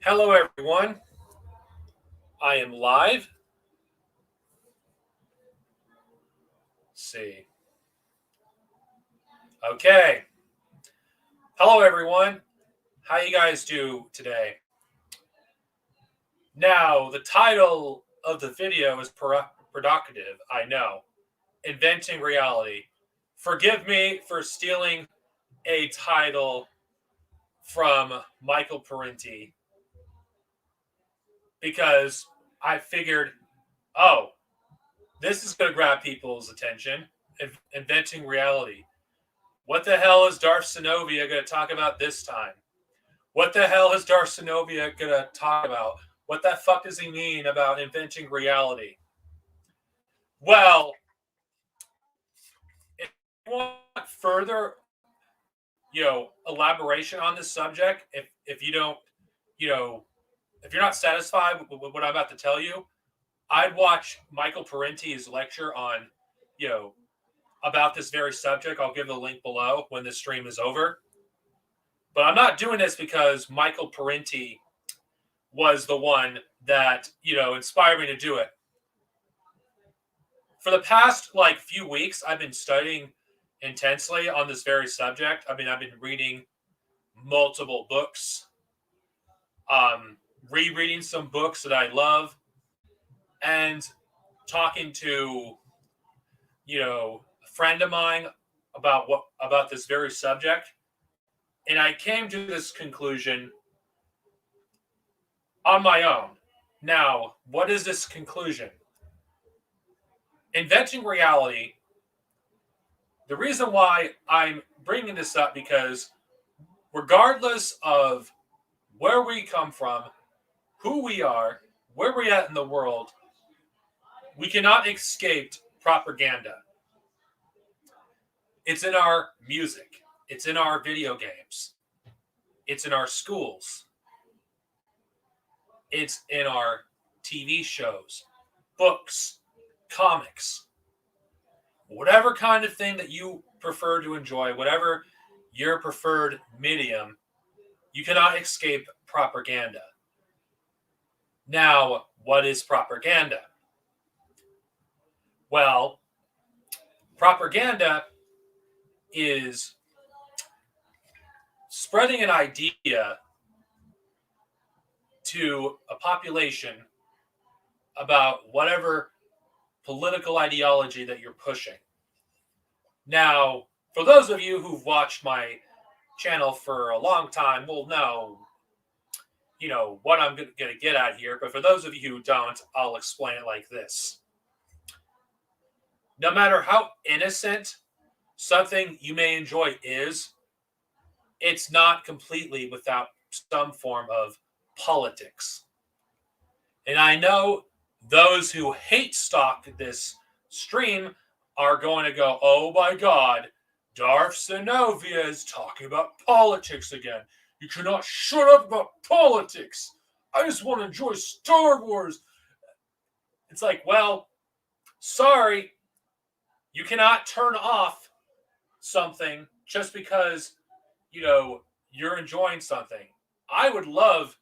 Hello, everyone. I am live. Let's see. Okay. Hello, everyone. How you guys do today? Now, the title of the video is provocative. I know. Inventing reality. Forgive me for stealing a title from Michael Parenti because I figured, oh, this is going to grab people's attention. Inventing reality. What the hell is Darth Sinovia going to talk about this time? What the hell is Darth Sinovia going to talk about? What the fuck does he mean about inventing reality? Well, if you want further, elaboration on this subject, if you don't, you know, if you're not satisfied with what I'm about to tell you, I'd watch Michael Parenti's lecture on, you know, about this very subject. I'll give the link below when this stream is over. But I'm not doing this because Michael Parenti was the one that, inspired me to do it. For the past few weeks, I've been studying intensely on this very subject. I've been reading multiple books, rereading some books that I love, and talking to, a friend of mine about this very subject. And I came to this conclusion on my own. Now, what is this conclusion? Inventing reality. The reason why I'm bringing this up because regardless of where we come from, who we are, where we're at in the world, we cannot escape propaganda. It's in our music. It's in our video games. It's in our schools. It's in our TV shows, books, comics, whatever kind of thing that you prefer to enjoy, whatever your preferred medium, you cannot escape propaganda. Now, what is propaganda? Well, propaganda is spreading an idea to a population about whatever political ideology that you're pushing. Now, for those of you who've watched my channel for a long time will know, what I'm going to get at here. But for those of you who don't, I'll explain it like this. No matter how innocent something you may enjoy is, it's not completely without some form of politics. And I know those who hate stock this stream are going to go, oh my God, Darth Sinovia is talking about politics again. You cannot shut up about politics. I just want to enjoy Star Wars. It's like, well, sorry, you cannot turn off something just because, you're enjoying something. I would love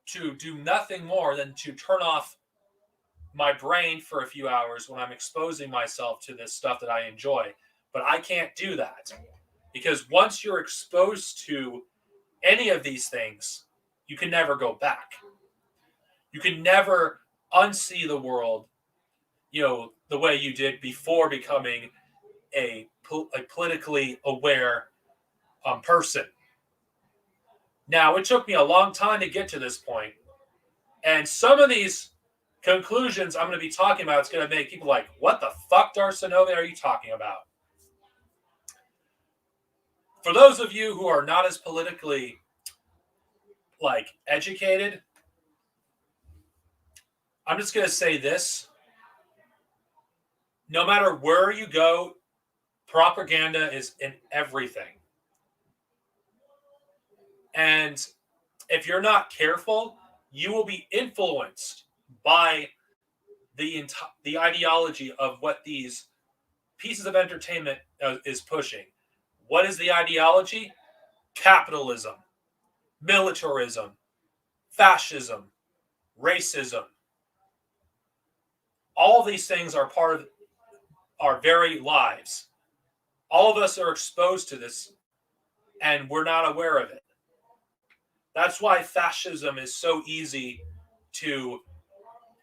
to do nothing more than to turn off my brain for a few hours when I'm exposing myself to this stuff that I enjoy. But I can't do that because once you're exposed to any of these things, you can never go back. You can never unsee the world, the way you did before becoming a politically aware person. Now, it took me a long time to get to this point, and some of these conclusions I'm going to be talking about, it's going to make people like, what the fuck, Darth Sinovia, are you talking about? For those of you who are not as politically educated, I'm just going to say this. No matter where you go, propaganda is in everything. And if you're not careful, you will be influenced by the ideology of what these pieces of entertainment is pushing. What is the ideology? Capitalism, militarism, fascism, racism. All these things are part of our very lives. All of us are exposed to this, and we're not aware of it. That's why fascism is so easy to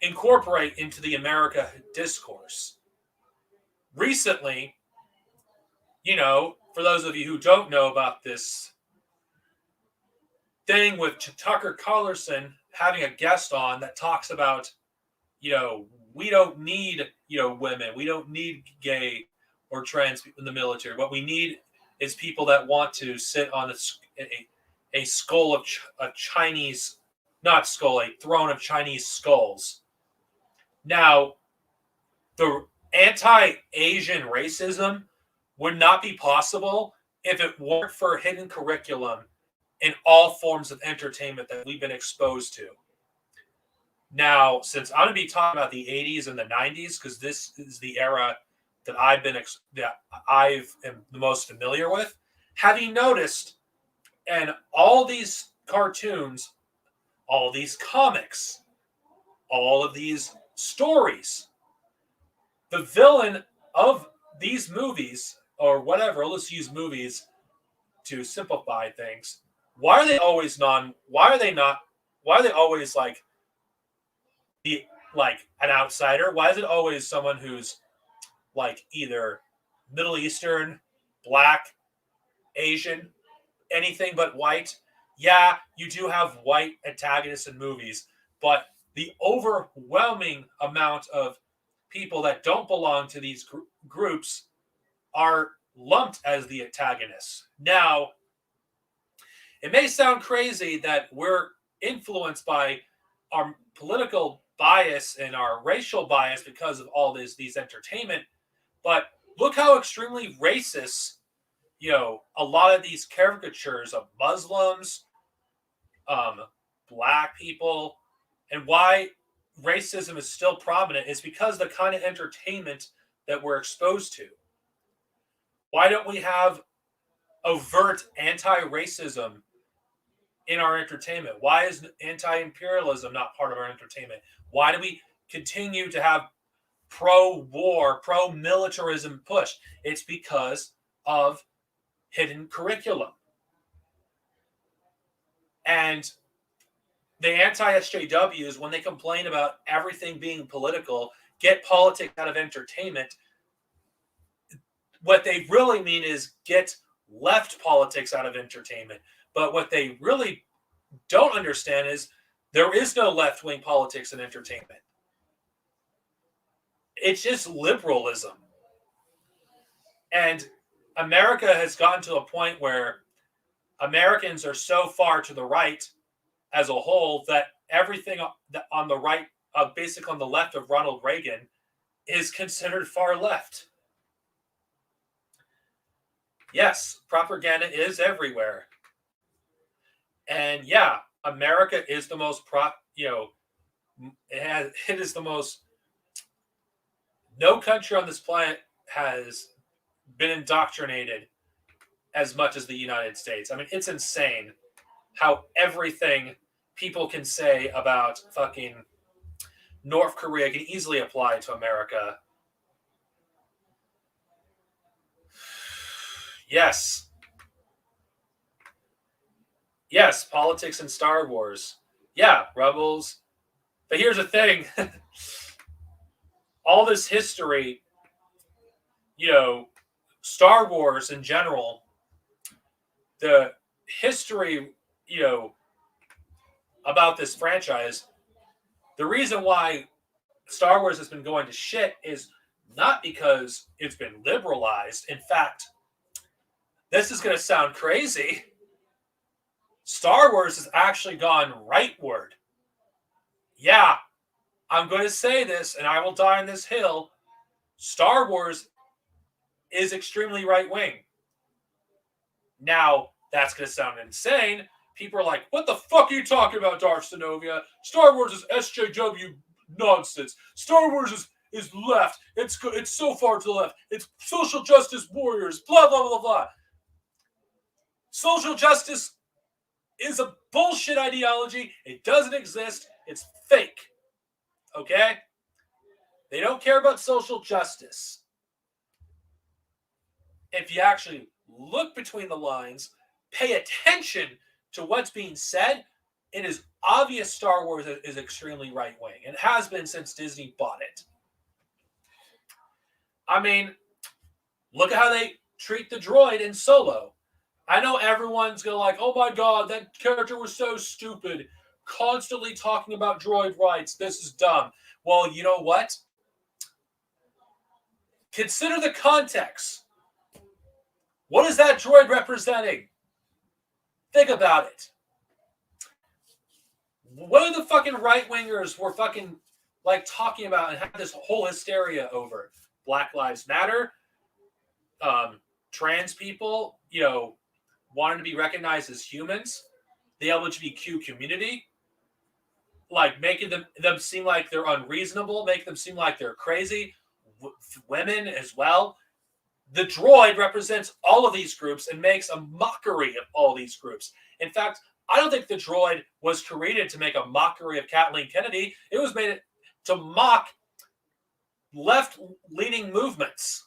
incorporate into the America discourse. Recently, for those of you who don't know about this thing with Tucker Carlson having a guest on that talks about, we don't need, women. We don't need gay or trans people in the military. What we need is people that want to sit on a skull of a Chinese, not skull, a throne of Chinese skulls. Now, the anti-Asian racism would not be possible if it weren't for hidden curriculum in all forms of entertainment that we've been exposed to. Now, since I'm going to be talking about the 80s and the 90s, because this is the era that I am the most familiar with, have you noticed, and all these cartoons, all these comics, all of these stories, the villain of these movies, or whatever, let's use movies to simplify things. Why are they always like an outsider? Why is it always someone who's like either Middle Eastern, Black, Asian, anything but white? Yeah, you do have white antagonists in movies, but the overwhelming amount of people that don't belong to these groups are lumped as the antagonists. Now, it may sound crazy that we're influenced by our political bias and our racial bias because of all these entertainment, but look how extremely racist, a lot of these caricatures of Muslims, Black people, and why racism is still prominent is because the kind of entertainment that we're exposed to. Why don't we have overt anti-racism in our entertainment? Why is anti-imperialism not part of our entertainment? Why do we continue to have pro-war, pro-militarism push? It's because of hidden curriculum. And the anti-SJWs, when they complain about everything being political, get politics out of entertainment, what they really mean is get left politics out of entertainment. But what they really don't understand is there is no left-wing politics in entertainment. It's just liberalism. And America has gotten to a point where Americans are so far to the right as a whole that everything on the right, basically on the left of Ronald Reagan, is considered far left. Yes, propaganda is everywhere. And yeah, America is the most it is the most, no country on this planet has been indoctrinated as much as the United States. I mean, it's insane how everything people can say about fucking North Korea can easily apply to America. Yes. Yes, politics and Star Wars. Yeah, Rebels. But here's the thing. All this history, Star Wars in general, the history, about this franchise, the reason why Star Wars has been going to shit is not because it's been liberalized. In fact, this is going to sound crazy. Star Wars has actually gone rightward. Yeah, I'm going to say this, and I will die on this hill. Star Wars is extremely right-wing. Now, that's going to sound insane. People are like, what the fuck are you talking about, Darth Sinovia? Star Wars is SJW nonsense. Star Wars is left. It's so far to the left. It's social justice warriors, blah, blah, blah, blah. Social justice is a bullshit ideology. It doesn't exist. It's fake. Okay? They don't care about social justice. If you actually look between the lines, pay attention to what's being said, it is obvious Star Wars is extremely right wing. It has been since Disney bought it. I mean, look at how they treat the droid in Solo. I know everyone's going to like, oh my god, that character was so stupid. Constantly talking about droid rights. This is dumb. Well, you know what? Consider the context. What is that droid representing? Think about it. What are the fucking right wingers were fucking like talking about and had this whole hysteria over? Black Lives Matter, trans people, wanting to be recognized as humans, the LGBTQ community, like making them seem like they're unreasonable, making them seem like they're crazy, women as well. The droid represents all of these groups and makes a mockery of all these groups. In fact, I don't think the droid was created to make a mockery of Kathleen Kennedy. It was made to mock left-leaning movements.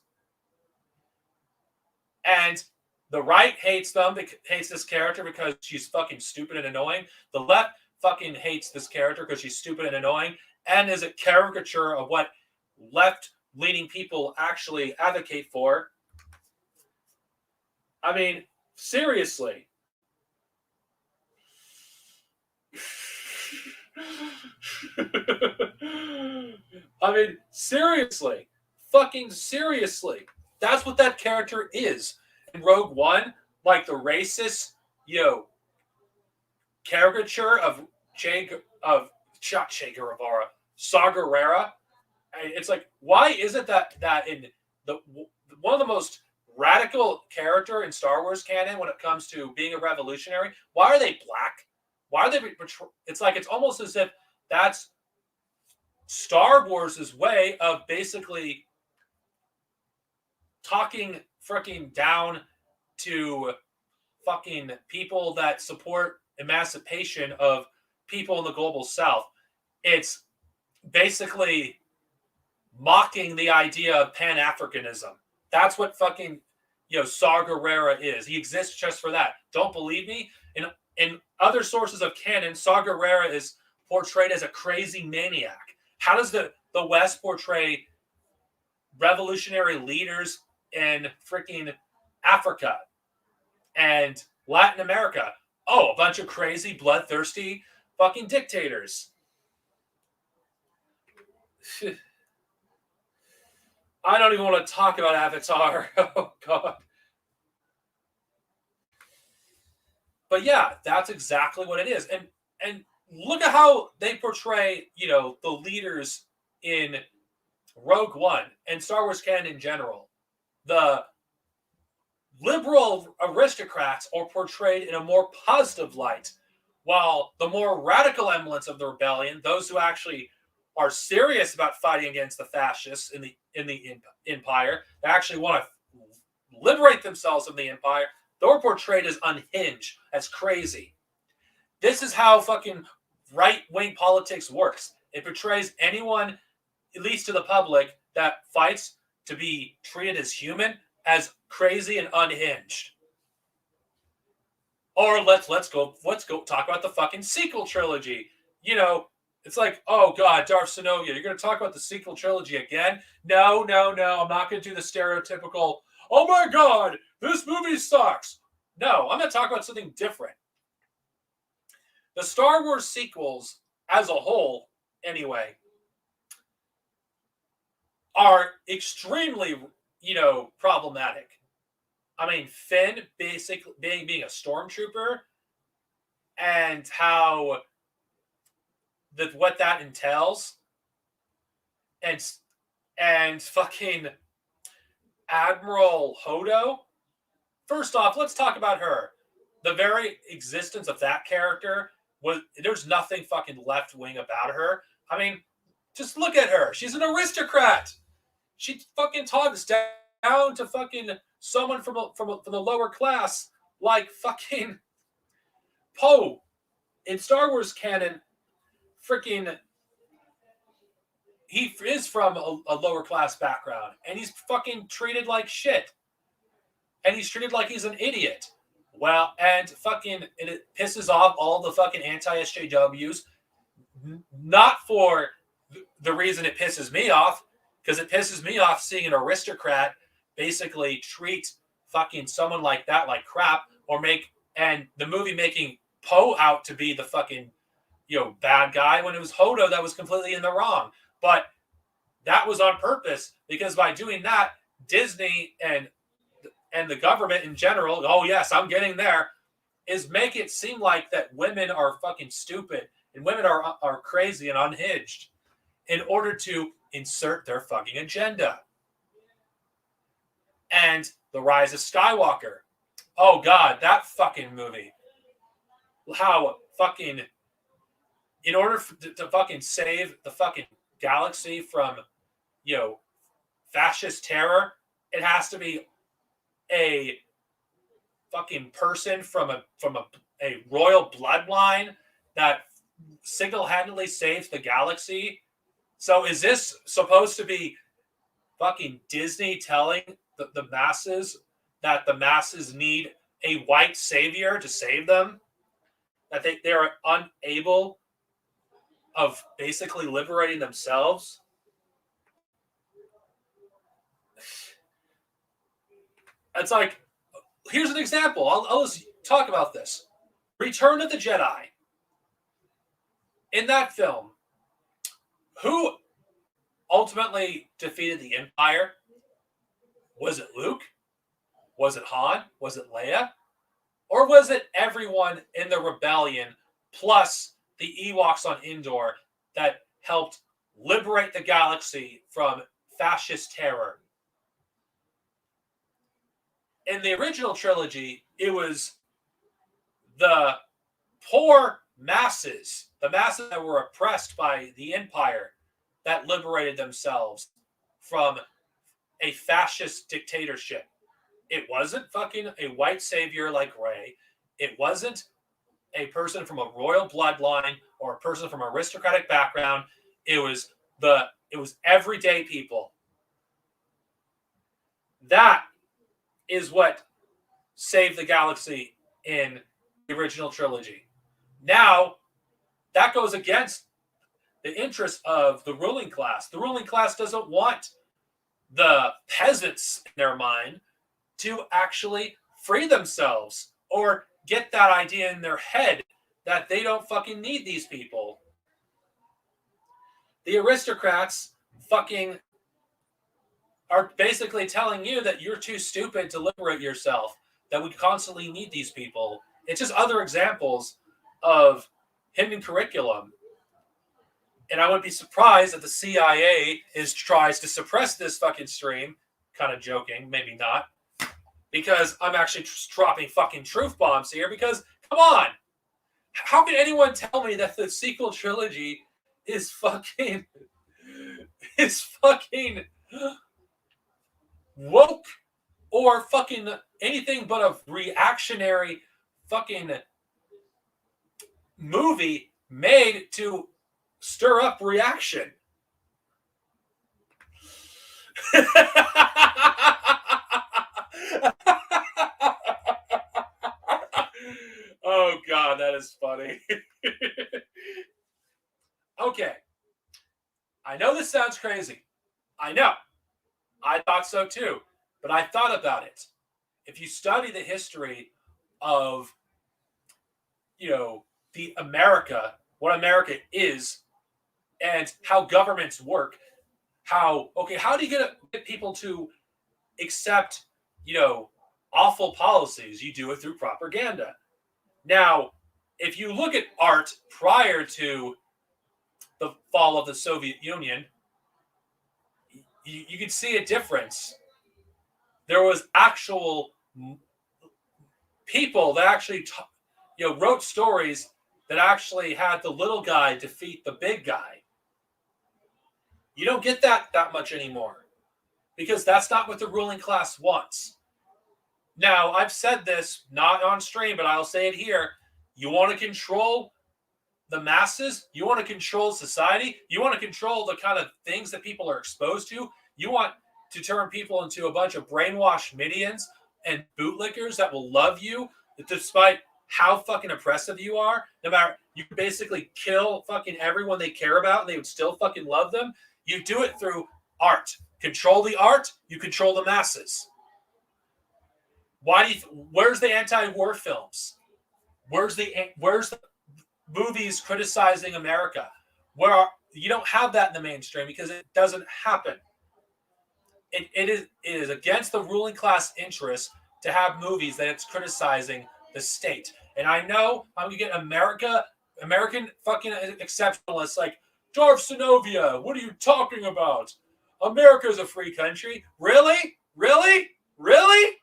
And the right hates this character because she's fucking stupid and annoying. The left fucking hates this character because she's stupid and annoying and is a caricature of what left-leaning people actually advocate for. I mean, seriously. I mean, seriously. Fucking seriously. That's what that character is. In Rogue One, like the racist, caricature of Che Guevara, Saw Gerrera. It's like, why isn't that in the one of the most radical character in Star Wars canon when it comes to being a revolutionary? Why are they black? Why are they? It's like it's almost as if that's Star Wars' way of basically talking freaking down to fucking people that support emancipation of people in the global south. It's basically mocking the idea of Pan-Africanism. That's what fucking Saw Gerrera is. He exists just for that. Don't believe me? In other sources of canon, Saw Gerrera is portrayed as a crazy maniac. How does the West portray revolutionary leaders in freaking Africa and Latin America? Oh, a bunch of crazy, bloodthirsty fucking dictators. I don't even want to talk about Avatar. Oh, God. But yeah, that's exactly what it is. And look at how they portray, the leaders in Rogue One and Star Wars canon in general. The liberal aristocrats are portrayed in a more positive light, while the more radical elements of the rebellion, those who actually are serious about fighting against the fascists in the empire, that actually want to liberate themselves from the empire, they're portrayed as unhinged, as crazy. This is how fucking right-wing politics works. It portrays anyone, at least to the public, that fights to be treated as human, as crazy and unhinged. Or let's go talk about the fucking sequel trilogy. It's like, oh God, Darth Sinovia, you're going to talk about the sequel trilogy again? No, I'm not going to do the stereotypical, oh my God, this movie sucks. No, I'm going to talk about something different. The Star Wars sequels, as a whole, anyway, are extremely, problematic. I mean, Finn basically being a stormtrooper and how what that entails, and fucking Admiral Hodo. First off, let's talk about her. The very existence of that character there's nothing fucking left wing about her. I mean, just look at her. She's an aristocrat. She fucking talks down to fucking someone from the lower class like fucking Poe in Star Wars canon, freaking, he is from a lower class background, and he's fucking treated like shit, and he's treated like he's an idiot. Well, and fucking, and it pisses off all the fucking anti-SJWs, not for the reason it pisses me off, because it pisses me off seeing an aristocrat basically treat fucking someone like that like crap, or and the movie making Poe out to be the fucking, bad guy, when it was Hodo that was completely in the wrong. But that was on purpose, because by doing that, Disney and the government in general, oh yes, I'm getting there, is make it seem like that women are fucking stupid and women are crazy and unhinged in order to insert their fucking agenda. And The Rise of Skywalker. Oh God, that fucking movie. How fucking, in order to fucking save the fucking galaxy from, fascist terror, it has to be a fucking person from a royal bloodline that single-handedly saves the galaxy. So is this supposed to be fucking Disney telling the masses that the masses need a white savior to save them? That they're unable of basically liberating themselves? It's like, here's an example. I'll just talk about this. Return of the Jedi. In that film, who ultimately defeated the Empire? Was it Luke? Was it Han? Was it Leia? Or was it everyone in the rebellion plus the Ewoks on Endor that helped liberate the galaxy from fascist terror? In the original trilogy, it was the poor masses, the masses that were oppressed by the Empire, that liberated themselves from a fascist dictatorship. It wasn't fucking a white savior like Rey. It wasn't a person from a royal bloodline or a person from an aristocratic background. It was everyday people. That is what saved the galaxy in the original trilogy. Now, that goes against the interests of the ruling class. The ruling class doesn't want the peasants in their mind to actually free themselves or get that idea in their head that they don't fucking need these people. The aristocrats fucking are basically telling you that you're too stupid to liberate yourself, that we constantly need these people. It's just other examples of hidden curriculum. And I wouldn't be surprised that the CIA tries to suppress this fucking stream. Kind of joking, maybe not. Because I'm actually dropping fucking truth bombs here. Because, come on! How can anyone tell me that the sequel trilogy is fucking woke or fucking anything but a reactionary fucking movie made to stir up reaction? Oh God, that is funny. Okay. I know this sounds crazy. I know. I thought so too. But I thought about it. If you study the history of, the America, what America is, and how governments work, how do you get people to accept, awful policies? You do it through propaganda. Now, if you look at art prior to the fall of the Soviet Union, you can see a difference. There was actual people that actually, wrote stories that actually had the little guy defeat the big guy. You don't get that much anymore, because that's not what the ruling class wants. Now, I've said this not on stream, but I'll say it here. You want to control the masses? You want to control society? You want to control the kind of things that people are exposed to? You want to turn people into a bunch of brainwashed minions and bootlickers that will love you despite how fucking oppressive you are? No matter, you can basically kill fucking everyone they care about and they would still fucking love them. You do it through art. Control the art, you control the masses. Where's the anti-war films? Where's the movies criticizing America? You don't have that in the mainstream because it doesn't happen. It is against the ruling class interest to have movies that it's criticizing the state. And I know I'm gonna get American fucking exceptionalists like Darth Sinovia. What are you talking about? America's a free country. Really? Really? Really?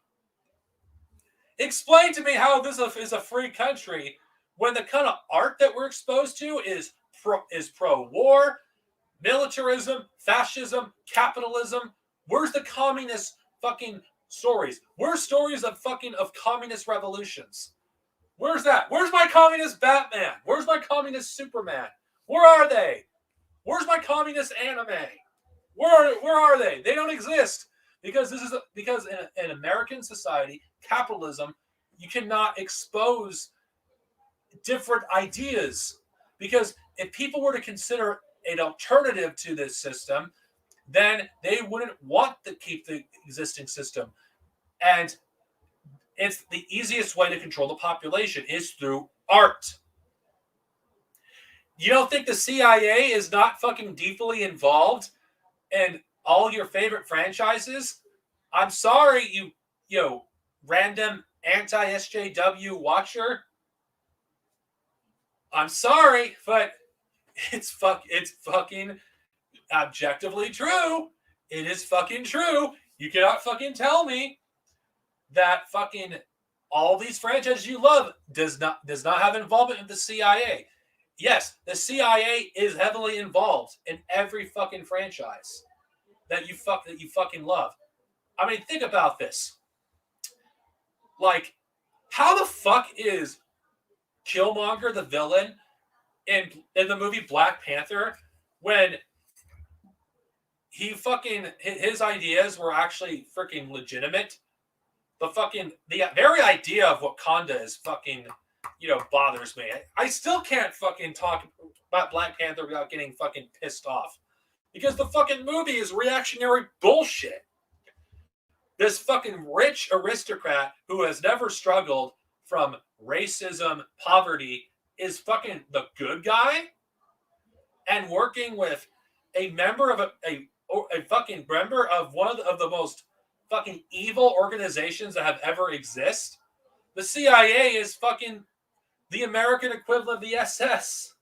Explain to me how this is a free country when the kind of art that we're exposed to is pro-war, militarism, fascism, capitalism. Where's the communist fucking stories? Where's stories of communist revolutions? Where's that? Where's my communist Batman? Where's my communist Superman? Where are they? Where's my communist anime? Where are they? They don't exist because in American society, capitalism, you cannot expose different ideas because if people were to consider an alternative to this system, then they wouldn't want to keep the existing system. And it's the easiest way to control the population is through art. You don't think the CIA is not fucking deeply involved in all your favorite franchises? I'm sorry, you random anti-SJW watcher. I'm sorry, but it's fucking objectively true. It is fucking true. You cannot fucking tell me that fucking all these franchises you love does not have involvement in the CIA. Yes, the CIA is heavily involved in every fucking franchise that you fucking love. I mean, think about this. Like, how the fuck is Killmonger the villain in the movie Black Panther when his ideas were actually freaking legitimate? The very idea of Wakanda is fucking, bothers me. I still can't fucking talk about Black Panther without getting fucking pissed off because the fucking movie is reactionary bullshit. This fucking rich aristocrat who has never struggled from racism, poverty, is fucking the good guy, and working with a member of a fucking member of one of the most fucking evil organizations that have ever existed. The CIA is fucking the American equivalent of the SS.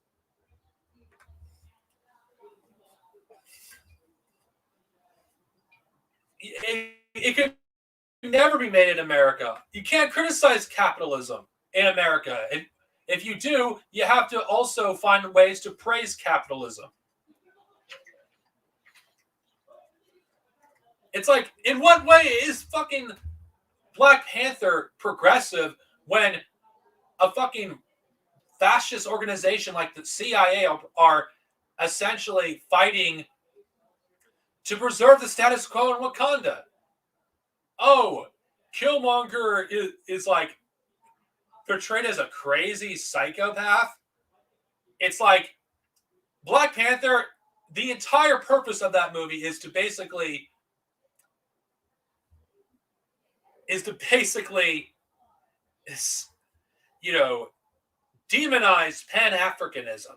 It could never be made in America. You can't criticize capitalism in America. And if you do, you have to also find ways to praise capitalism. It's like, in what way is fucking Black Panther progressive when a fucking fascist organization like the CIA are essentially fighting to preserve the status quo in Wakanda? Oh, Killmonger is like portrayed as a crazy psychopath. It's like Black Panther, the entire purpose of that movie is to basically demonize Pan-Africanism.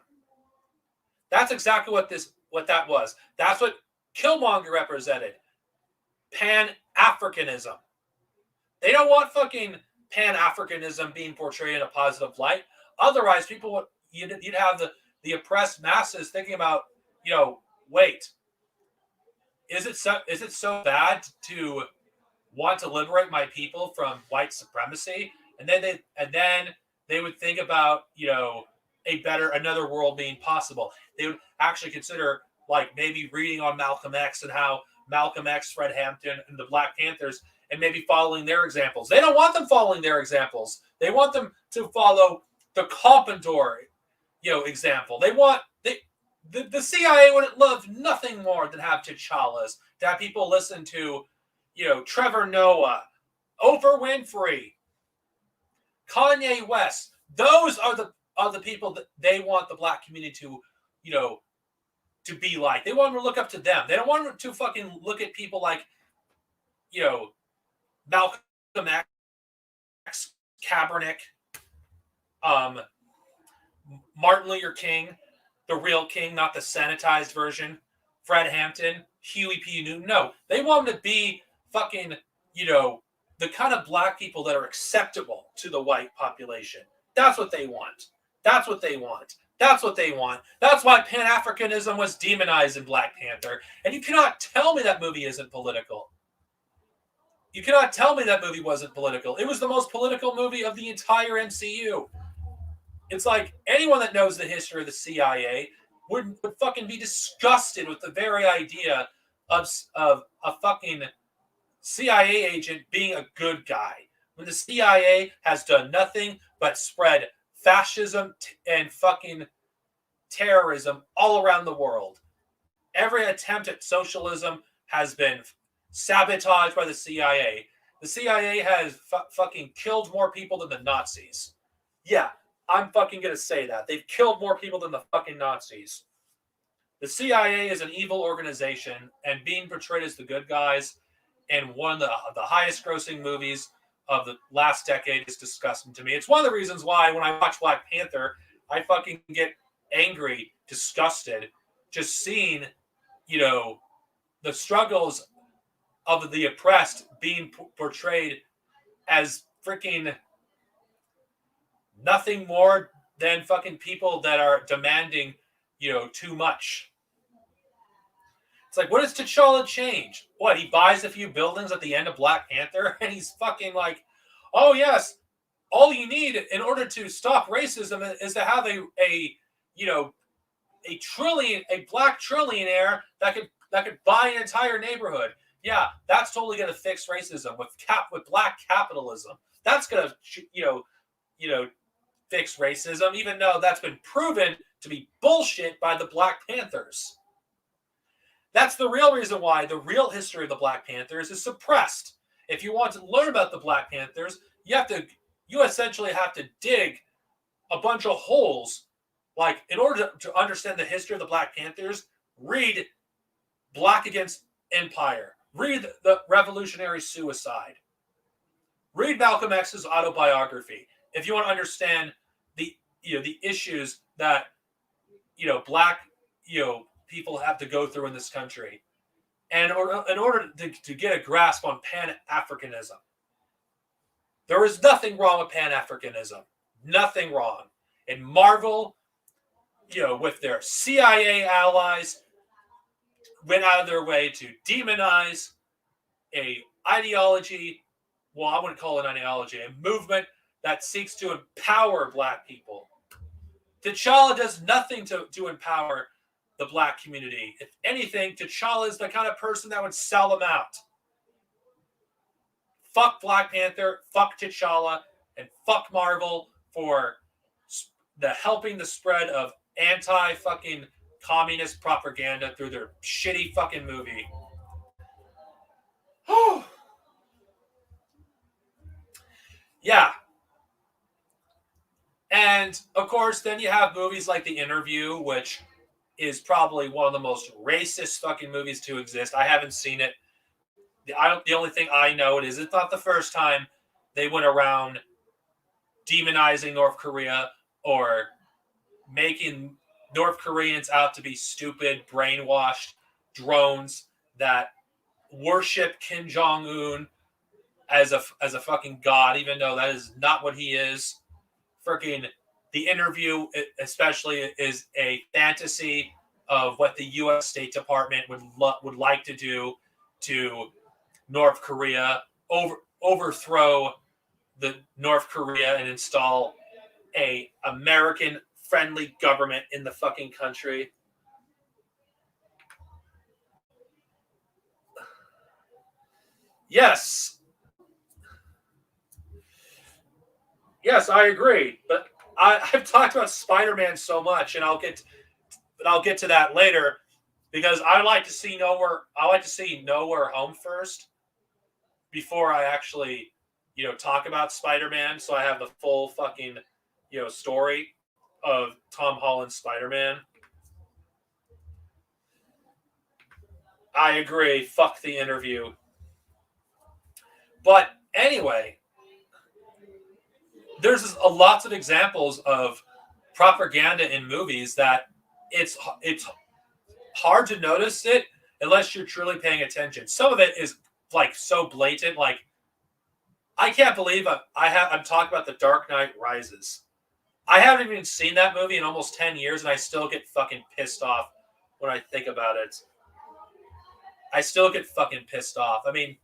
That's exactly what that was. That's what Killmonger represented. Pan-Africanism. They don't want fucking Pan-Africanism being portrayed in a positive light. Otherwise, you'd have the oppressed masses thinking about, wait, is it so bad to want to liberate my people from white supremacy? And then they would think about, another world being possible. They would actually consider like maybe reading on Malcolm X and how Malcolm X, Fred Hampton, and the Black Panthers, and maybe following their examples. They don't want them following their examples. They want them to follow the Carpenter, example. The CIA would love nothing more than have T'Challa's, to have people listen to, Trevor Noah, Oprah Winfrey, Kanye West. Those are the people that they want the black community to, to be like. They want them to look up to them. They don't want them to fucking look at people like, Malcolm X, Kaepernick, Martin Luther King, the real king, not the sanitized version, Fred Hampton, Huey P. Newton. No, they want them to be fucking, the kind of black people that are acceptable to the white population. That's what they want. That's what they want. That's what they want. That's why Pan-Africanism was demonized in Black Panther. And you cannot tell me that movie isn't political. You cannot tell me that movie wasn't political. It was the most political movie of the entire MCU. It's like anyone that knows the history of the CIA would fucking be disgusted with the very idea of a fucking CIA agent being a good guy, when the CIA has done nothing but spread fascism and fucking terrorism all around the world. Every attempt at socialism has been sabotaged by the CIA. The CIA has fucking killed more people than the Nazis. Yeah, I'm fucking gonna say that. They've killed more people than the fucking Nazis. The CIA is an evil organization, and being portrayed as the good guys in one of the highest grossing movies of the last decade is disgusting to me. It's one of the reasons why when I watch Black Panther, I fucking get angry, disgusted, just seeing, the struggles of the oppressed being portrayed as freaking nothing more than fucking people that are demanding, too much. It's like, what does T'Challa change? What, he buys a few buildings at the end of Black Panther and he's fucking like, oh yes, all you need in order to stop racism is to have a black trillionaire that could buy an entire neighborhood. Yeah, that's totally going to fix racism with black capitalism. That's going to fix racism, even though that's been proven to be bullshit by the Black Panthers. That's the real reason why the real history of the Black Panthers is suppressed. If you want to learn about the Black Panthers, you essentially have to dig a bunch of holes. Like, in order to understand the history of the Black Panthers, read Black Against Empire. Read the Revolutionary Suicide. Read Malcolm X's autobiography. If you want to understand the issues that black people have to go through in this country, and in order to get a grasp on Pan-Africanism, there is nothing wrong with Pan-Africanism. Nothing wrong. And Marvel, with their CIA allies, went out of their way to demonize a ideology. Well, I wouldn't call it an ideology, a movement that seeks to empower black people. T'Challa does nothing to empower the black community. If anything, T'Challa is the kind of person that would sell them out. Fuck Black Panther, fuck T'Challa, and fuck Marvel for helping the spread of anti-fucking communist propaganda through their shitty fucking movie. Yeah. And, of course, then you have movies like The Interview, which is probably one of the most racist fucking movies to exist. I haven't seen it. The only thing I know is it's not the first time they went around demonizing North Korea or making North Koreans out to be stupid, brainwashed drones that worship Kim Jong-un as a fucking god, even though that is not what he is. Freaking The Interview, especially, is a fantasy of what the U.S. State Department would like to do to North Korea, overthrow the North Korea and install a American-friendly government in the fucking country. Yes, I agree. But I've talked about Spider-Man so much, and I'll get to that later because I like to see Nowhere Home first before I actually, talk about Spider-Man. So I have the full fucking, story of Tom Holland's Spider-Man. I agree. Fuck the interview. But anyway, there's a lots of examples of propaganda in movies that it's hard to notice it unless you're truly paying attention. Some of it is like so blatant. Like I can't believe I'm talking about The Dark Knight Rises. I haven't even seen that movie in almost 10 years, and I still get fucking pissed off when I think about it. I still get fucking pissed off. I mean,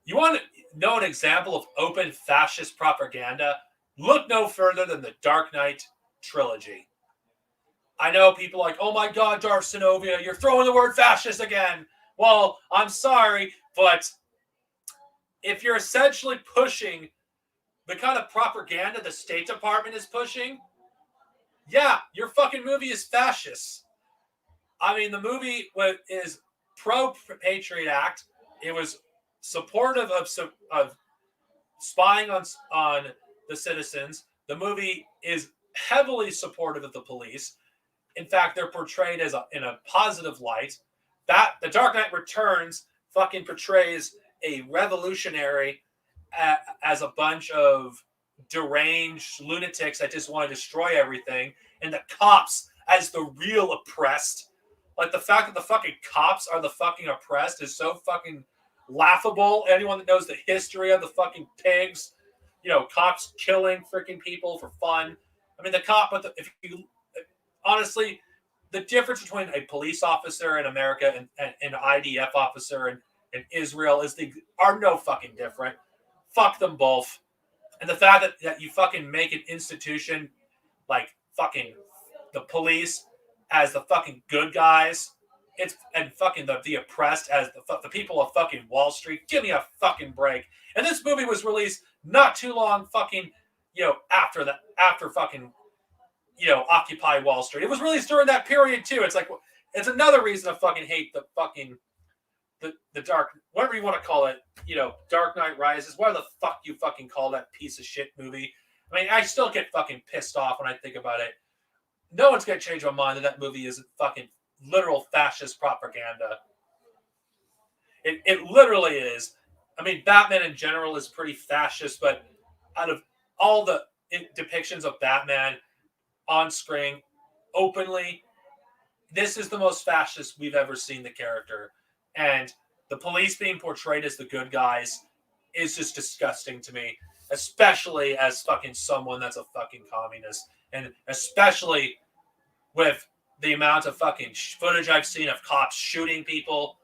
you want to know an example of open fascist propaganda? Look no further than the Dark Knight trilogy. I know people are like, oh my God, Darth Sinovia, you're throwing the word fascist again. Well, I'm sorry, but if you're essentially pushing the kind of propaganda the State Department is pushing, yeah, your fucking movie is fascist. I mean, the movie is pro-Patriot Act. It was supportive of spying on the citizens. The movie is heavily supportive of the police. In fact, they're portrayed in a positive light. That The Dark Knight Returns fucking portrays a revolutionary as a bunch of deranged lunatics that just want to destroy everything, and the cops as the real oppressed. Like the fact that the fucking cops are the fucking oppressed is so fucking laughable. Anyone that knows the history of the fucking pigs, cops killing freaking people for fun. I mean, if you honestly, the difference between a police officer in America and an IDF officer in Israel are no fucking different. Fuck them both. And the fact that you fucking make an institution like fucking the police as the fucking good guys, and fucking the oppressed as the people of fucking Wall Street. Give me a fucking break. And this movie was released not too long fucking, after fucking, Occupy Wall Street. It was released during that period too. It's like, it's another reason to fucking hate the fucking the dark, whatever you want to call it, Dark Knight Rises, whatever the fuck you fucking call that piece of shit movie. I mean, I still get fucking pissed off when I think about it. No one's going to change my mind that movie is fucking literal fascist propaganda. It literally is. I mean, Batman in general is pretty fascist, but out of all the depictions of Batman on screen, openly, this is the most fascist we've ever seen the character. And the police being portrayed as the good guys is just disgusting to me, especially as fucking someone that's a fucking communist. And especially with the amount of fucking footage I've seen of cops shooting people,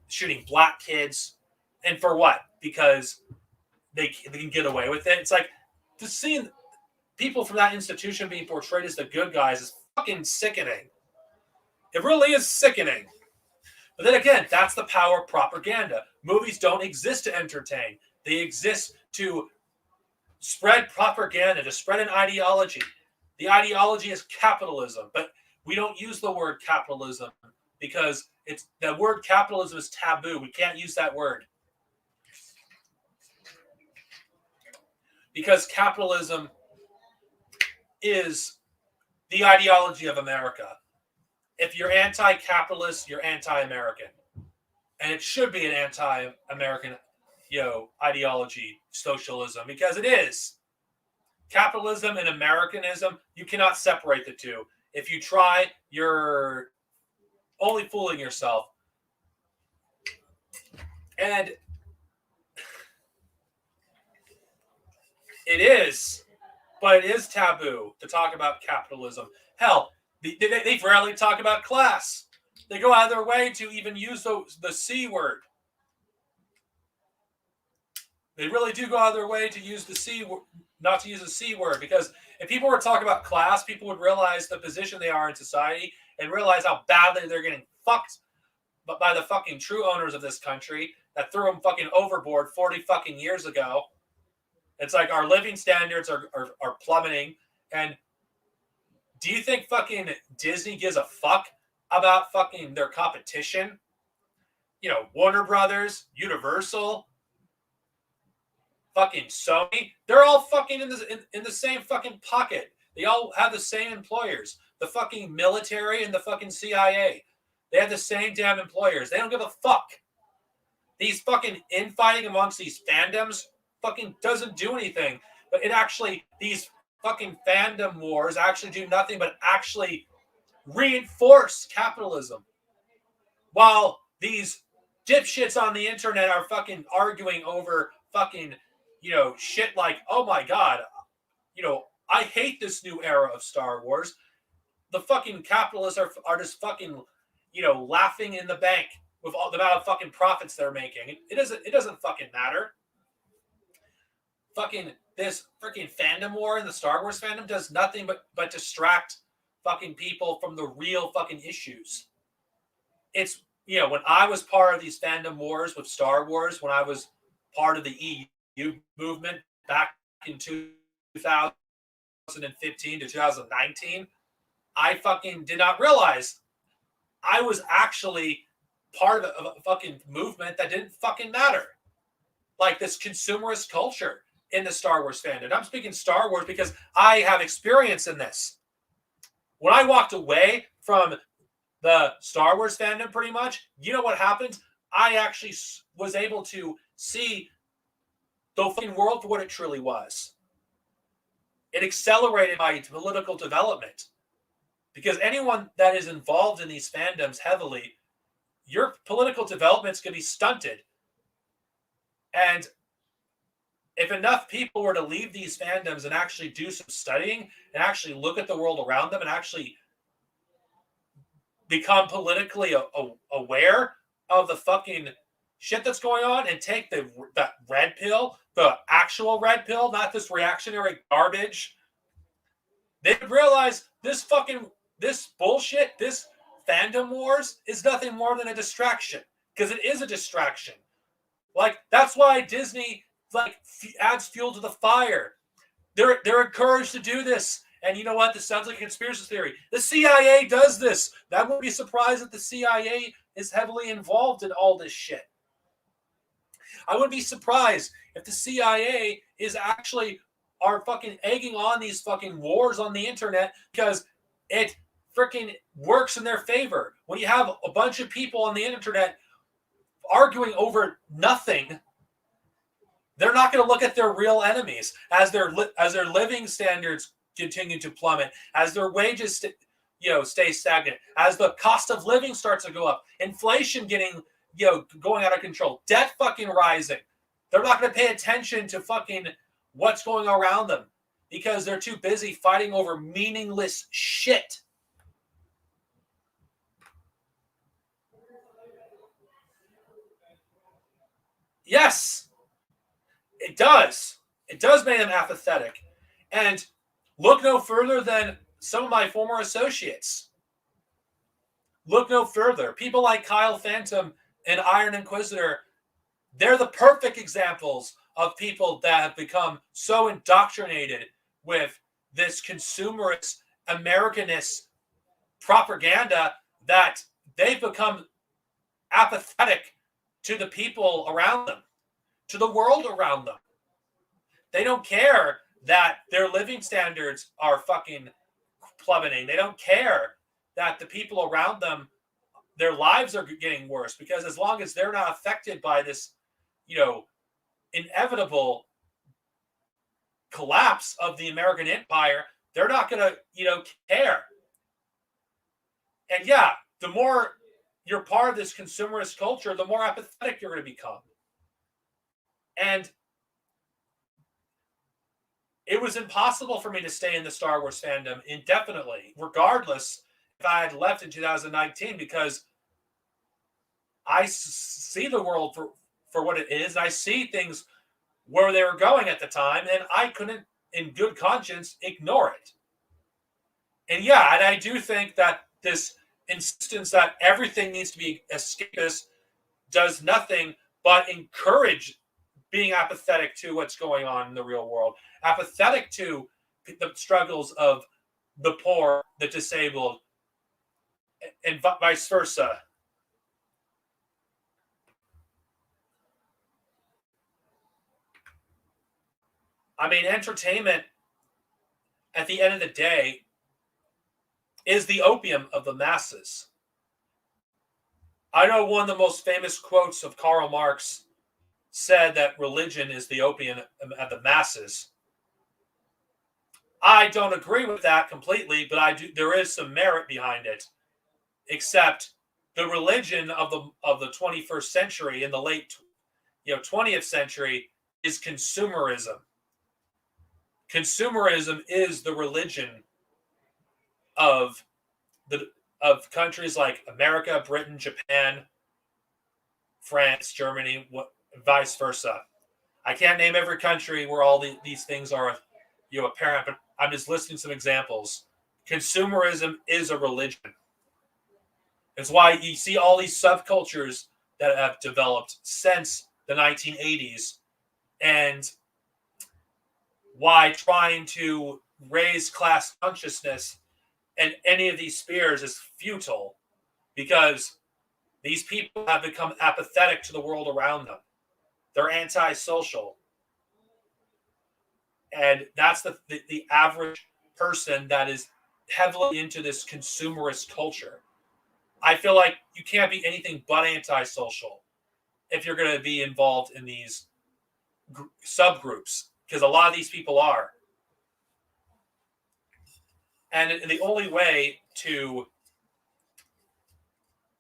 shooting black kids. And for what? Because they can get away with it. It's like, to see people from that institution being portrayed as the good guys is fucking sickening. It really is sickening. But then again, that's the power of propaganda. Movies don't exist to entertain. They exist to spread propaganda, to spread an ideology. The ideology is capitalism, but we don't use the word capitalism because the word capitalism is taboo. We can't use that word. Because capitalism is the ideology of America. If you're anti-capitalist, you're anti-American. And it should be an anti-American, ideology, socialism, because it is. Capitalism and Americanism, you cannot separate the two. If you try, you're only fooling yourself. And it is, but it is taboo to talk about capitalism. Hell, they rarely talk about class. They go out of their way to even use the C word. They really do go out of their way to use the C word, not to use the C word, because if people were talking about class, people would realize the position they are in society and realize how badly they're getting fucked by the fucking true owners of this country that threw them fucking overboard 40 fucking years ago. It's like our living standards are plummeting. And do you think fucking Disney gives a fuck about fucking their competition? Warner Brothers, Universal, fucking Sony, they're all fucking in the same fucking pocket. They all have the same employers. The fucking military and the fucking CIA. They have the same damn employers. They don't give a fuck. These fucking infighting amongst these fandoms fucking doesn't do anything. But these fucking fandom wars actually do nothing but actually reinforce capitalism. While these dipshits on the internet are fucking arguing over fucking, shit like, oh my God, I hate this new era of Star Wars. The fucking capitalists are just fucking, laughing in the bank with all the amount of fucking profits they're making. It doesn't fucking matter. Fucking this freaking fandom war in the Star Wars fandom does nothing but distract fucking people from the real fucking issues. It's, when I was part of these fandom wars with Star Wars, when I was part of the EU movement back in 2015 to 2019, I fucking did not realize I was actually part of a fucking movement that didn't fucking matter. Like this consumerist culture in the Star Wars fandom. I'm speaking Star Wars because I have experience in this. When I walked away from the Star Wars fandom, pretty much, you know what happened? I actually was able to see the fucking world for what it truly was. It accelerated my political development. Because anyone that is involved in these fandoms heavily, your political development's going to be stunted. And if enough people were to leave these fandoms and actually do some studying and actually look at the world around them and actually become politically aware of the fucking shit that's going on and take that red pill, the actual red pill, not this reactionary garbage, they would realize this bullshit, this fandom wars is nothing more than a distraction. Because it is a distraction. Like, that's why Disney adds fuel to the fire. They're encouraged to do this. And you know what? This sounds like a conspiracy theory. The CIA does this. That wouldn't be surprised that the CIA is heavily involved in all this shit. I wouldn't be surprised if the CIA are fucking egging on these fucking wars on the internet because it freaking works in their favor. When you have a bunch of people on the internet arguing over nothing, they're not going to look at their real enemies as their living standards continue to plummet, as their wages stay stagnant, as the cost of living starts to go up, inflation going out of control, debt fucking rising. They're not going to pay attention to fucking what's going around them because they're too busy fighting over meaningless shit. Yes, it does. It does make them apathetic. And look no further than some of my former associates. Look no further. People like Kyle Phantom and Iron Inquisitor, they're the perfect examples of people that have become so indoctrinated with this consumerist, Americanist propaganda that they've become apathetic to the people around them, to the world around them. They don't care that their living standards are fucking plummeting. They don't care that the people around them, their lives are getting worse, because as long as they're not affected by this, inevitable collapse of the American empire, they're not going to, care. And yeah, the more you're part of this consumerist culture, the more apathetic you're going to become. And it was impossible for me to stay in the Star Wars fandom indefinitely, regardless if I had left in 2019, because I see the world for what it is. I see things where they were going at the time, and I couldn't, in good conscience, ignore it. And yeah, and I do think that this insistence that everything needs to be escapist does nothing but encourage being apathetic to what's going on in the real world, apathetic to the struggles of the poor, the disabled, and vice versa. I mean, entertainment at the end of the day is the opium of the masses. I know one of the most famous quotes of Karl Marx said that religion is the opium of the masses. I don't agree with that completely, but I do. There is some merit behind it. Except the religion of the 21st century in the late 20th century is consumerism. Consumerism is the religion of the of countries like America, Britain, Japan, France, Germany, vice versa. I can't name every country where all these things are, apparent, but I'm just listing some examples. Consumerism is a religion. It's why you see all these subcultures that have developed since the 1980s, and why trying to raise class consciousness in any of these spheres is futile, because these people have become apathetic to the world around them. They're antisocial. And that's the average person that is heavily into this consumerist culture. I feel like you can't be anything but antisocial if you're going to be involved in these subgroups, because a lot of these people are. And the only way to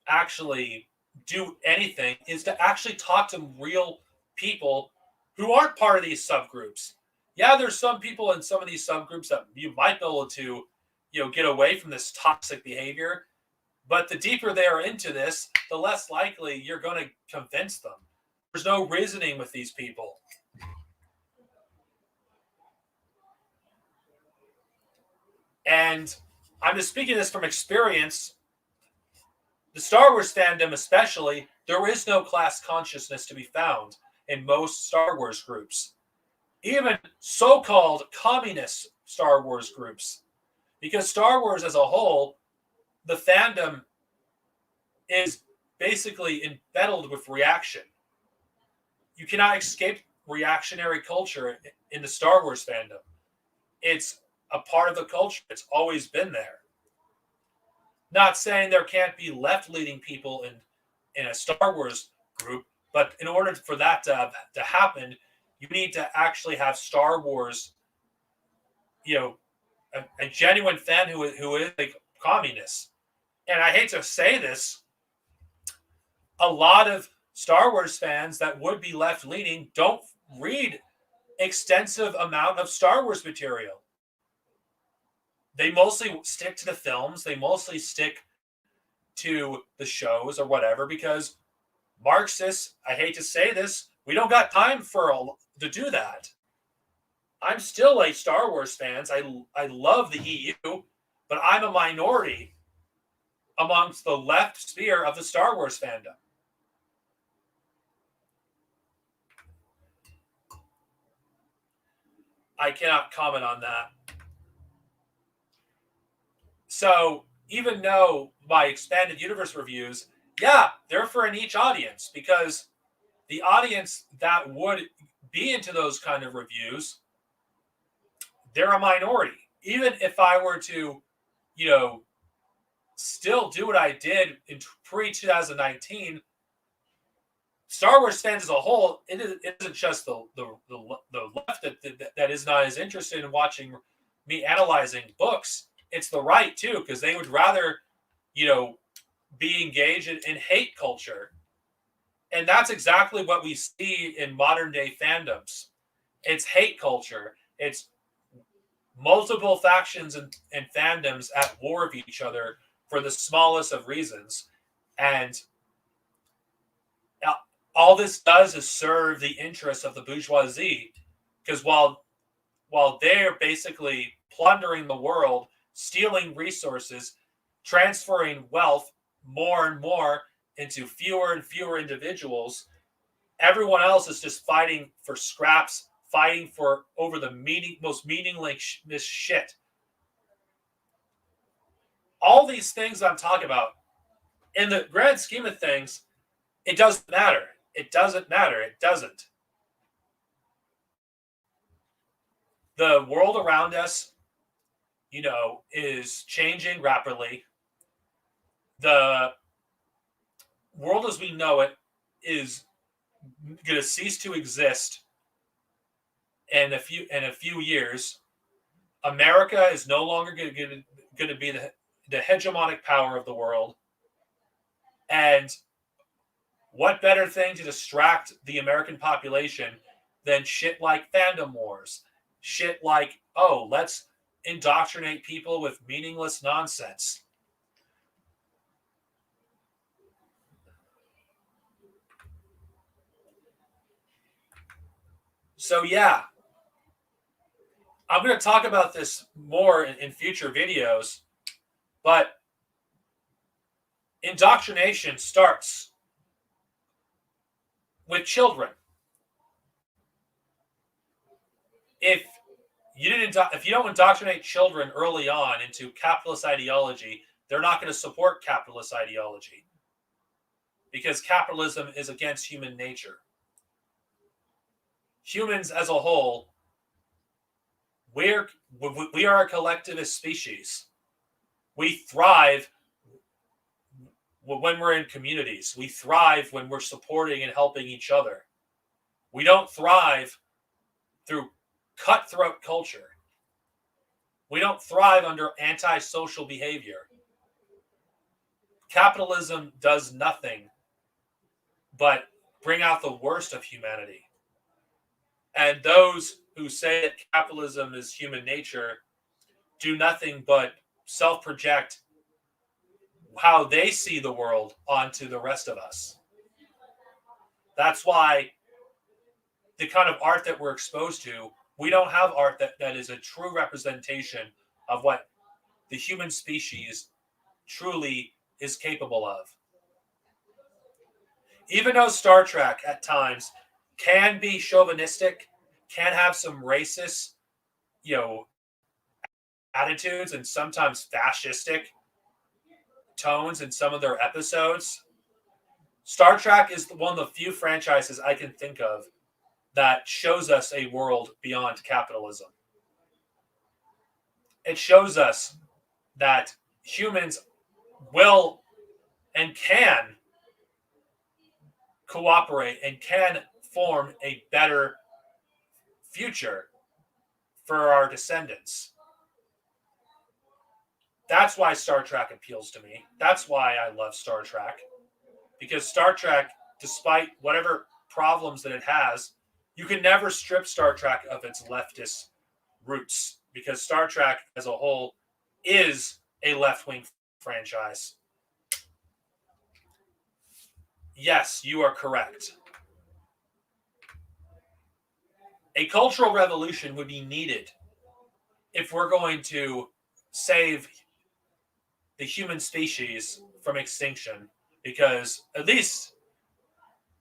actually do anything is to actually talk to real people who aren't part of these subgroups. Yeah, there's some people in some of these subgroups that you might be able to, get away from this toxic behavior. But the deeper they are into this, the less likely you're going to convince them. There's no reasoning with these people. And I'm just speaking this from experience. The Star Wars fandom, especially, there is no class consciousness to be found in most Star Wars groups, even so-called communist Star Wars groups, because Star Wars as a whole, the fandom is basically embedded with reaction. You cannot escape reactionary culture in the Star Wars fandom. It's a part of the culture. It's always been there. Not saying there can't be left-leaning people in a Star Wars group, but in order for that to happen, you need to actually have Star Wars, a genuine fan who is like communist. And I hate to say this, a lot of Star Wars fans that would be left-leaning don't read extensive amount of Star Wars material. They mostly stick to the films. They mostly stick to the shows or whatever, because Marxists, I hate to say this, we don't got time to do that. I'm still a Star Wars fan. I love the EU, but I'm a minority amongst the left sphere of the Star Wars fandom. I cannot comment on that. So even though my expanded universe reviews, yeah, they're for an each audience, because the audience that would be into those kind of reviews, they're a minority. Even if I were to, still do what I did in pre-2019, Star Wars fans as a whole, it isn't just the left that is not as interested in watching me analyzing books. It's the right too, because they would rather, be engaged in hate culture. And that's exactly what we see in modern day fandoms. It's hate culture. It's multiple factions and fandoms at war with each other for the smallest of reasons. And all this does is serve the interests of the bourgeoisie, because while they're basically plundering the world, stealing resources, transferring wealth more and more into fewer and fewer individuals, Everyone else is just fighting for scraps, fighting for over the most meaningless shit. All these things I'm talking about, in the grand scheme of things, it doesn't matter. It doesn't matter. It doesn't. The world around us, is changing rapidly. The world as we know it is going to cease to exist in a few years. America is no longer going to be the hegemonic power of the world. And what better thing to distract the American population than shit like fandom wars? Shit like, oh, let's indoctrinate people with meaningless nonsense. So, yeah, I'm going to talk about this more in future videos, but indoctrination starts with children. If if you don't indoctrinate children early on into capitalist ideology, they're not going to support capitalist ideology because capitalism is against human nature. Humans as a whole, we are a collectivist species. We thrive when we're in communities. We thrive when we're supporting and helping each other. We don't thrive through cutthroat culture. We don't thrive under antisocial behavior. Capitalism does nothing but bring out the worst of humanity. And those who say that capitalism is human nature do nothing but self-project how they see the world onto the rest of us. That's why the kind of art that we're exposed to, we don't have art that is a true representation of what the human species truly is capable of. Even though Star Trek at times can be chauvinistic, can have some racist, attitudes and sometimes fascistic tones in some of their episodes, Star Trek is one of the few franchises I can think of that shows us a world beyond capitalism. It shows us that humans will and can cooperate and can form a better future for our descendants. That's why Star Trek appeals to me. That's why I love Star Trek. Because Star Trek, despite whatever problems that it has, you can never strip Star Trek of its leftist roots. Because Star Trek as a whole is a left-wing franchise. Yes, you are correct. A cultural revolution would be needed if we're going to save the human species from extinction. Because at least,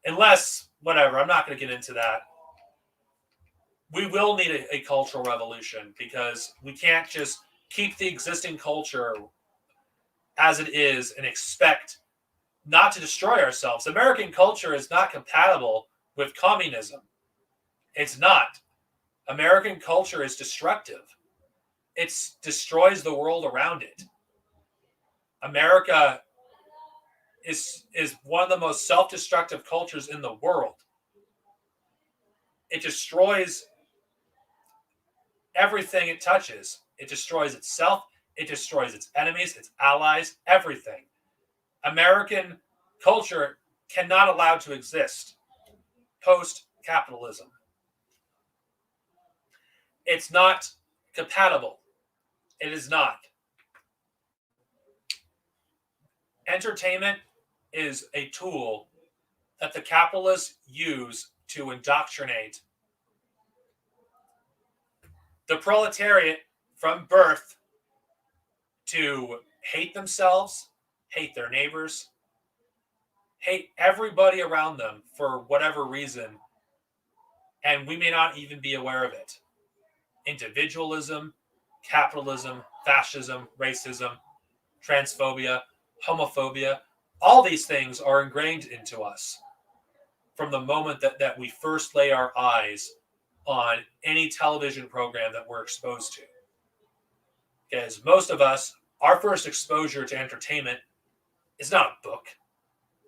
unless, whatever, I'm not going to get into that. We will need a cultural revolution because we can't just keep the existing culture as it is and expect not to destroy ourselves. American culture is not compatible with communism. It's not. American culture is destructive. It destroys the world around it. America is one of the most self-destructive cultures in the world. It destroys everything it touches. It destroys itself. It destroys its enemies, its allies, everything. American culture cannot allow to exist post-capitalism. It's not compatible. It is not. Entertainment is a tool that the capitalists use to indoctrinate the proletariat from birth to hate themselves, hate their neighbors, hate everybody around them for whatever reason, and we may not even be aware of it. Individualism, capitalism, fascism, racism, transphobia, homophobia, all these things are ingrained into us from the moment that we first lay our eyes on any television program that we're exposed to. Because most of us, our first exposure to entertainment is not a book,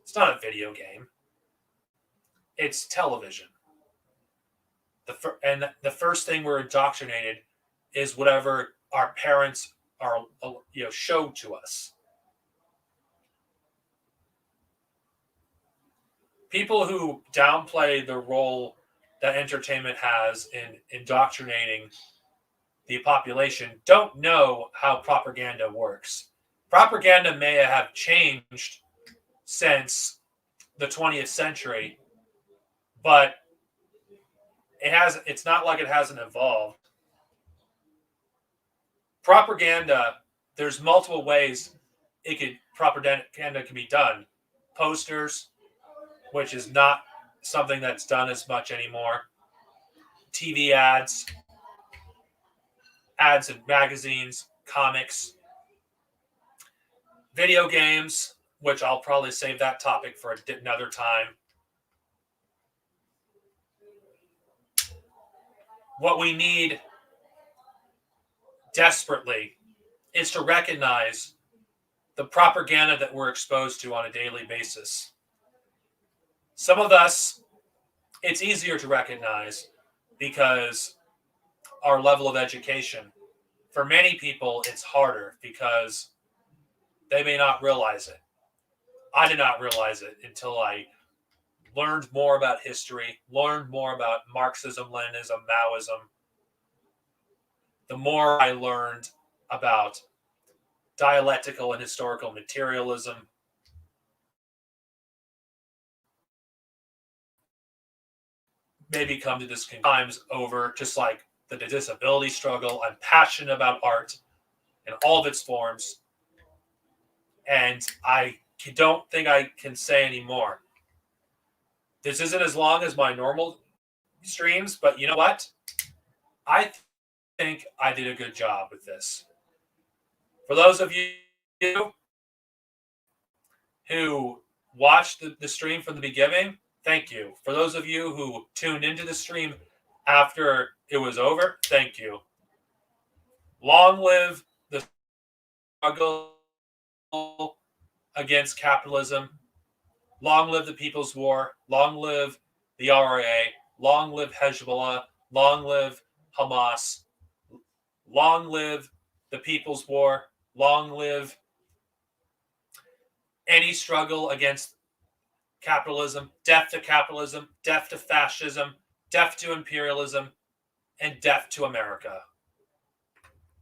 it's not a video game, it's television. And the first thing we're indoctrinated is whatever our parents are, showed to us. People who downplay the role that entertainment has in indoctrinating the population don't know how propaganda works. Propaganda may have changed since the 20th century, but it's not like it hasn't evolved. Propaganda, there's multiple ways propaganda can be done. Posters, which is not something that's done as much anymore. TV ads in magazines, comics, video games, which I'll probably save that topic for another time. What we need desperately is to recognize the propaganda that we're exposed to on a daily basis. Some of us, it's easier to recognize because our level of education. For many people, it's harder because they may not realize it. I did not realize it until I learned more about history, learned more about Marxism, Leninism, Maoism. The more I learned about dialectical and historical materialism, maybe come to this times over, just like the disability struggle. I'm passionate about art in all of its forms, and I don't think I can say anymore. This isn't as long as my normal streams, but you know what? I think I did a good job with this. For those of you who watched the stream from the beginning, thank you. For those of you who tuned into the stream after it was over, thank you. Long live the struggle against capitalism. Long live the People's War. Long live the RA. Long live Hezbollah. Long live Hamas. Long live the People's War. Long live any struggle against capitalism. Death to capitalism. Death to fascism. Death to imperialism. And death to America.